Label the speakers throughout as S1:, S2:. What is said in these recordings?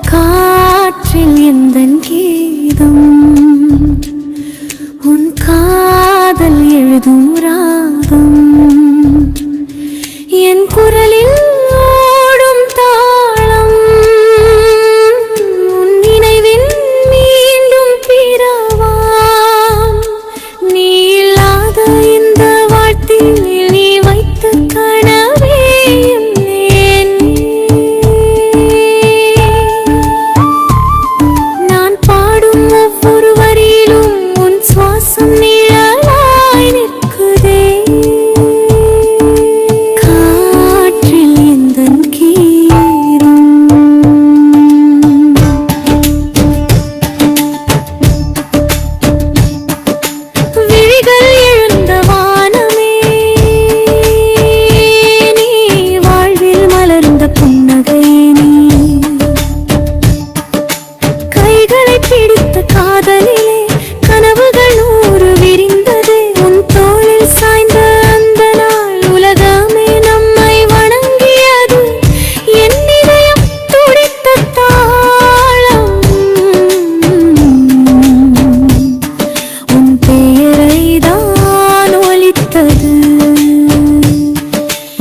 S1: காற்றில் எந்தன் கீதம் உன் காதல் எழுதும் ராகம் என் குரலில் ஓடும் தாளம் உன் நினைவில் மீண்டும் பிறவாம் நீ இல்லாத இந்த வாழ்த்தில் நீ வைத்த கனவே நான் பாடும் ஒவ்வொரு வரியிலும் உன் சுவாசம் நிழலாய் நிற்குதே காற்றில் எந்தன் கீதம் விழிகள் எழுந்த வானமே நீ வாழ்வில் மலர்ந்த புன்னகை நீ கைகளை பிடித்த காதலிலே கனவுகள் நூறு விரிந்தது உன் தோளில் சாய்ந்த அந்த நாள் உலகமே நம்மை வணங்கியது என் இதயம் துடித்த தாளம் உன் பெயரை தான் ஒலித்தது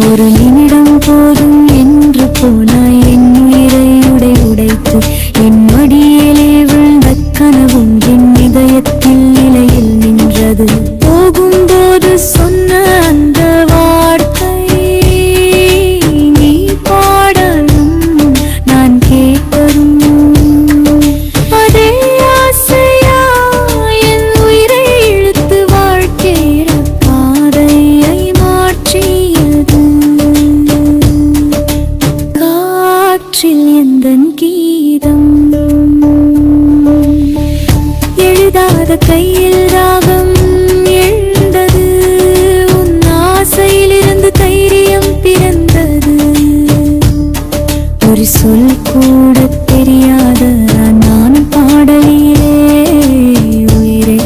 S1: ஒரு நிமிடம் போதும் என்று போனாய் என் உயிரை உடைத்து என் மடியிலே விழுந்த கனவும் என் இதயத்தில் நிலையில் நின்றது போகும்போது சொன்ன அந்த வார்த்தை நீ பாடலும் நான் கேட்பதும் அதே ஆசையா என் உயிரை இழுத்து வாழ்க்கையில பாதையை மாற்றியது காற்றில் எந்தன் கீதம் எழுதாத கையில் ராகம் எழுந்தது உன் ஆசையிலிருந்து தைரியம் பிறந்தது ஒரு சொல் கூட தெரியாத நான் பாடலிலே உயிரை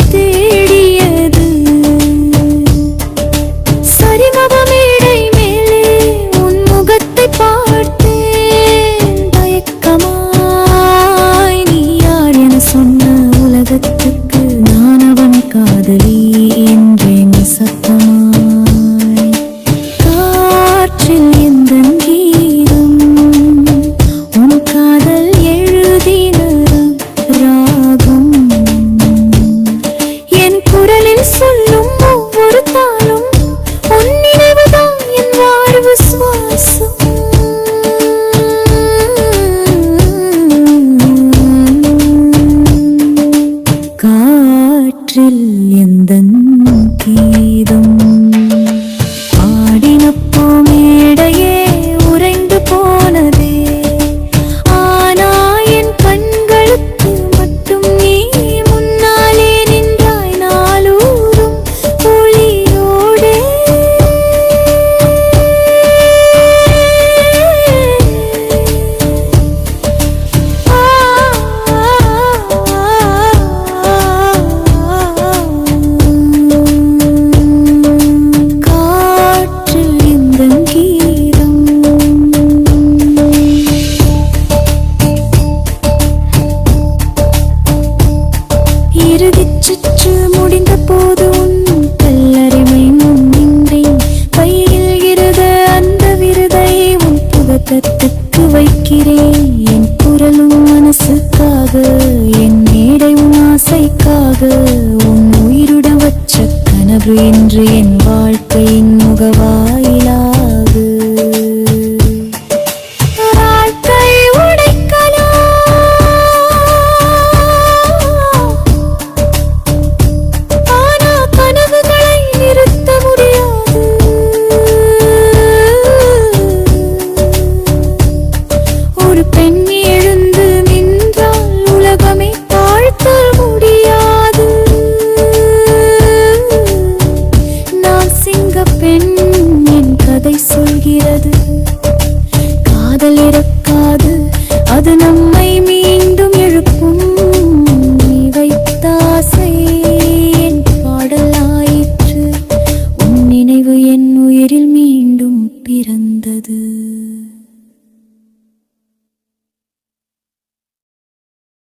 S1: தேடியது சரிமப மேடை மேலே உன் முகத்தை பார்த்தேன் தயக்கமாய் நீ யார் என சொன்ன உலகத்துக்கு நான் அவன் காதலி என்றேன் சத்தமாய் காற்றில் எந்தன் கீதம் உன் காதல் எழுதின ராகம் என் குரலில் சொல்லும் ஒவ்வொரு தாளும் உன் நினைவுதான் என் வாழ்வு சுவாசம் காற்றில் எந்தன் கீதம் பாடினப்போ மேடையே உறைந்து போனதே ஆனா என் கண்களுக்கு மட்டும் நீ முன்னாலே நின்றாய் நாளூரும் ஒளியோடே காற்றில் எந்தன் கீதம் இறுதிச் சுற்று முடிந்த போது உன் கல்லறைமை முன் நின்றேன் கையில் இருந்த அந்த விருதை உன் புதத்தத்துக்கு வைக்கிறேன் என் குரலும் மனசுக்காக என் மேடை உன் ஆசைக்காக உன் உயிருடன் வச்ச கனவு என்று என் வாழ்க்கையின் முகவாயிலாகு வாழ்க்கை உடைக்கலாம் ஆனா கனவுகளை நிறுத்த முடியாது ஒரு பெண் எழுந்து நின்றால் உலகமே தாழ்த்த முடியாது நான் உயிரில் மீண்டும் பிறந்தது.